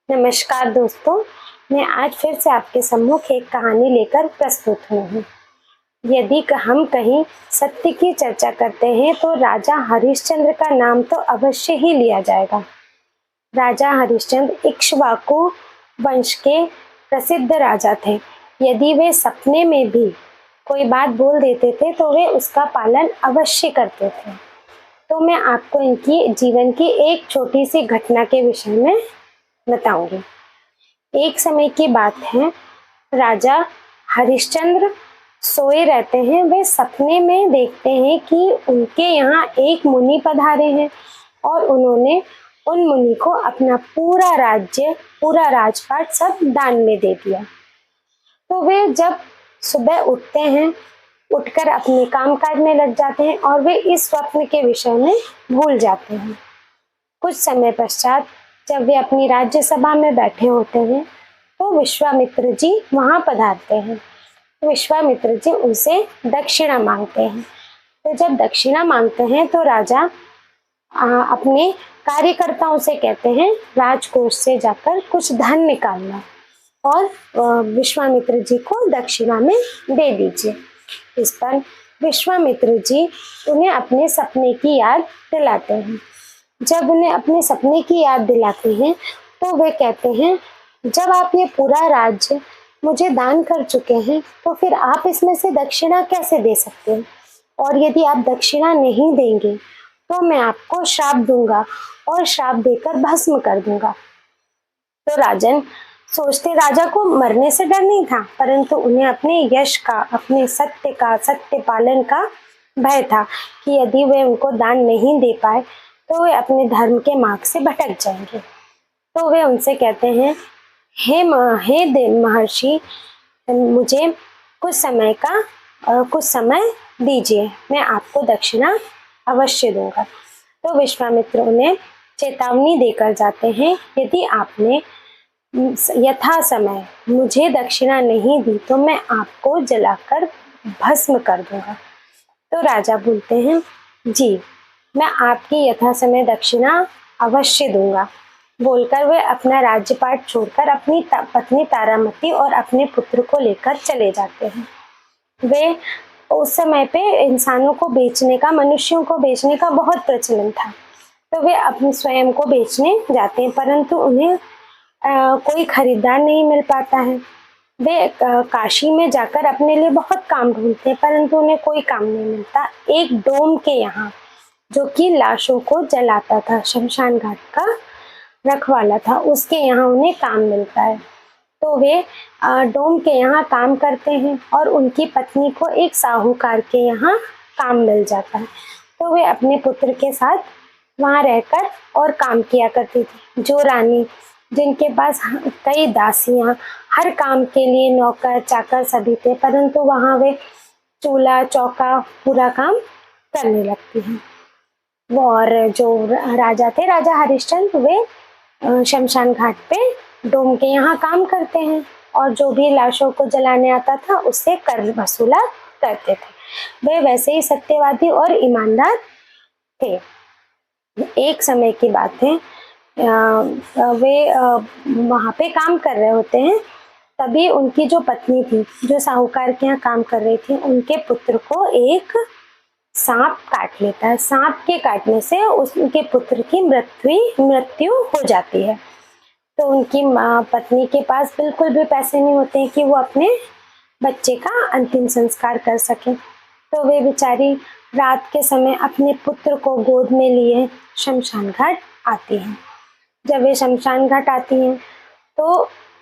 नमस्कार दोस्तों, मैं आज फिर से आपके सम्मुख एक कहानी लेकर प्रस्तुत हुई हूँ। यदि हम कहीं सत्य की चर्चा करते हैं तो राजा हरिश्चंद्र का नाम तो अवश्य ही लिया जाएगा। राजा हरिश्चंद्र इक्ष्वाकु वंश के प्रसिद्ध राजा थे। यदि वे सपने में भी कोई बात बोल देते थे तो वे उसका पालन अवश्य करते थे। तो मैं आपको इनकी जीवन की एक छोटी सी घटना के विषय में बताऊंगी। एक समय की बात है, राजा हरिश्चंद्र सोए रहते हैं। वे सपने में देखते हैं कि उनके यहाँ एक मुनि पधारे हैं और उन्होंने उन मुनि को अपना पूरा राज्य, पूरा राजपाट सब दान में दे दिया। तो वे जब सुबह उठते हैं, उठकर अपने काम काज में लग जाते हैं और वे इस स्वप्न के विषय में भूल जाते हैं। कुछ समय पश्चात जब वे अपनी राज्यसभा में बैठे होते हैं तो विश्वामित्र जी वहां पधारते हैं। विश्वामित्र जी उनसे दक्षिणा मांगते हैं। तो जब दक्षिणा मांगते हैं तो राजा अपने कार्यकर्ताओं से कहते हैं राजकोष से जाकर कुछ धन निकालना और विश्वामित्र जी को दक्षिणा में दे दीजिए। इस पर विश्वामित्र जी उन्हें अपने सपने की याद दिलाते हैं। जब उन्हें अपने सपने की याद दिलाते हैं तो वे कहते हैं, जब आप ये पूरा राज्य मुझे दान कर चुके हैं तो फिर आप इसमें से दक्षिणा कैसे दे सकते हैं, और यदि आप दक्षिणा नहीं देंगे तो मैं आपको श्राप दूंगा और श्राप देकर भस्म कर दूंगा। तो राजन सोचते, राजा को मरने से डर नहीं था, परंतु उन्हें अपने यश का, अपने सत्य का, सत्य पालन का भय था कि यदि वे उनको दान नहीं दे पाए तो वे अपने धर्म के मार्ग से भटक जाएंगे। तो वे उनसे कहते हैं, हे महर्षि, मुझे कुछ समय दीजिए, मैं आपको दक्षिणा अवश्य दूंगा। तो विश्वामित्र उन्हें चेतावनी देकर जाते हैं, यदि आपने यथा समय मुझे दक्षिणा नहीं दी तो मैं आपको जलाकर भस्म कर दूंगा। तो राजा बोलते हैं, जी मैं आपकी यथा समय दक्षिणा अवश्य दूंगा। बोलकर वे अपना राज्यपाट छोड़कर अपनी पत्नी तारामती और अपने पुत्र को लेकर चले जाते हैं। वे उस समय पे इंसानों को बेचने का, मनुष्यों को बेचने का बहुत प्रचलन था। तो वे अपने स्वयं को बेचने जाते हैं, परंतु उन्हें कोई खरीदार नहीं मिल पाता है। वे काशी में जाकर अपने लिए बहुत काम ढूंढते हैं, परंतु उन्हें कोई काम नहीं मिलता। एक डोम के यहाँ, जो कि लाशों को जलाता था, शमशान घाट का रखवाला था, उसके यहाँ उन्हें काम मिलता है। तो वे डोम के यहाँ काम करते हैं और उनकी पत्नी को एक साहूकार के यहाँ काम मिल जाता है। तो वे अपने पुत्र के साथ वहाँ रहकर और काम किया करती थी। जो रानी, जिनके पास कई दासियां, हर काम के लिए नौकर चाकर सभी थे, परंतु वहाँ वे चूल्हा चौका पूरा काम करने लगती हैं। और जो राजा थे, राजा हरिश्चंद्र, वे शमशान घाट पे डोम के यहाँ काम करते हैं और जो भी लाशों को जलाने आता था उससे कर वसूला करते थे। वे वैसे ही सत्यवादी और ईमानदार थे। एक समय की बात है, वे वहाँ पे काम कर रहे होते हैं, तभी उनकी जो पत्नी थी, जो साहूकार के यहाँ काम कर रही थी, उनके पुत्र को एक सांप काट लेता है। सांप के काटने से उनके पुत्र की मृत्यु हो जाती है। तो उनकी पत्नी के पास बिल्कुल भी पैसे नहीं होते हैं कि वो अपने बच्चे का अंतिम संस्कार कर सके। तो वे बेचारी रात के समय अपने पुत्र को गोद में लिए शमशान घाट आती हैं। जब वे शमशान घाट आती हैं तो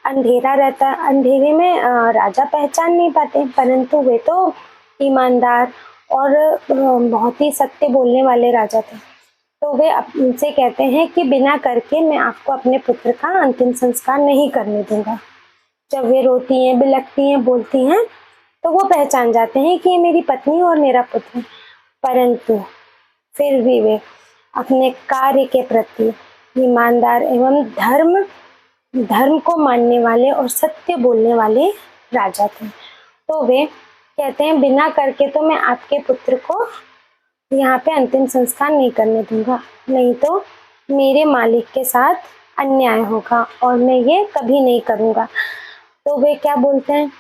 अंधेरा रहता है। अंधेरे में राजा पहचान नहीं पाते, परंतु वे तो ईमानदार और बहुत ही सत्य बोलने वाले राजा थे। तो वे उनसे कहते हैं कि बिना करके मैं आपको अपने पुत्र का अंतिम संस्कार नहीं करने दूंगा। जब वे रोती हैं, बिलखती हैं, बोलती हैं, तो वो पहचान जाते हैं कि ये मेरी पत्नी और मेरा पुत्र है। परंतु फिर भी वे अपने कार्य के प्रति ईमानदार एवं धर्म को मानने वाले और सत्य बोलने वाले राजा थे। तो वे कहते हैं, बिना करके तो मैं आपके पुत्र को यहाँ पे अंतिम संस्कार नहीं करने दूंगा, नहीं तो मेरे मालिक के साथ अन्याय होगा और मैं ये कभी नहीं करूँगा। तो वे क्या बोलते हैं,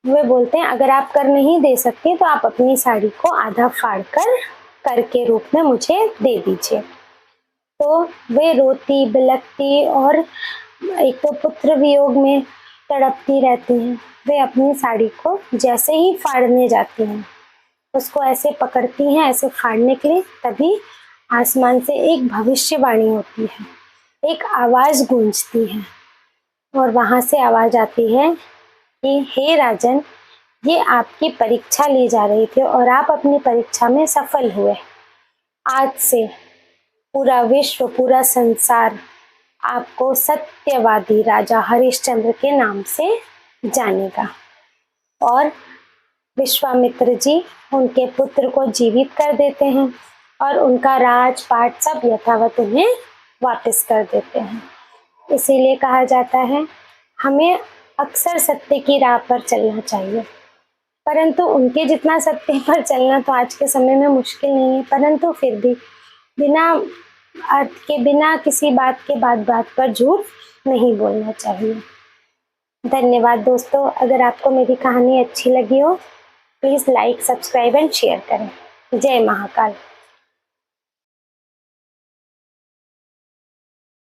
वे बोलते हैं अगर आप कर नहीं दे सकते तो आप अपनी साड़ी को आधा फाड़ कर के रूप में मुझे दे दीजिए। तो वे रोती बिलखती और एक तो पुत्र वियोग में तड़पती रहती हैं। वे अपनी साड़ी को जैसे ही फाड़ने जाती हैं, उसको ऐसे पकड़ती हैं ऐसे फाड़ने के लिए, तभी आसमान से एक भविष्यवाणी होती है, एक आवाज गूंजती है और वहां से आवाज आती है कि हे राजन, ये आपकी परीक्षा ली जा रही थी और आप अपनी परीक्षा में सफल हुए। आज से पूरा विश्व, पूरा संसार आपको सत्यवादी राजा हरिश्चंद्र के नाम से जानेगा। और विश्वामित्र जी उनके पुत्र को जीवित कर देते हैं और उनका राजपाट सब यथावत उन्हें वापस कर देते हैं। इसीलिए कहा जाता है हमें अक्सर सत्य की राह पर चलना चाहिए, परंतु उनके जितना सत्य पर चलना तो आज के समय में मुश्किल नहीं है, परंतु फिर भी बिना अर्थ के, बिना किसी बात के बात पर झूठ नहीं बोलना चाहिए। धन्यवाद दोस्तों। अगर आपको मेरी कहानी अच्छी लगी हो, please like, subscribe and share करें। जय महाकाल।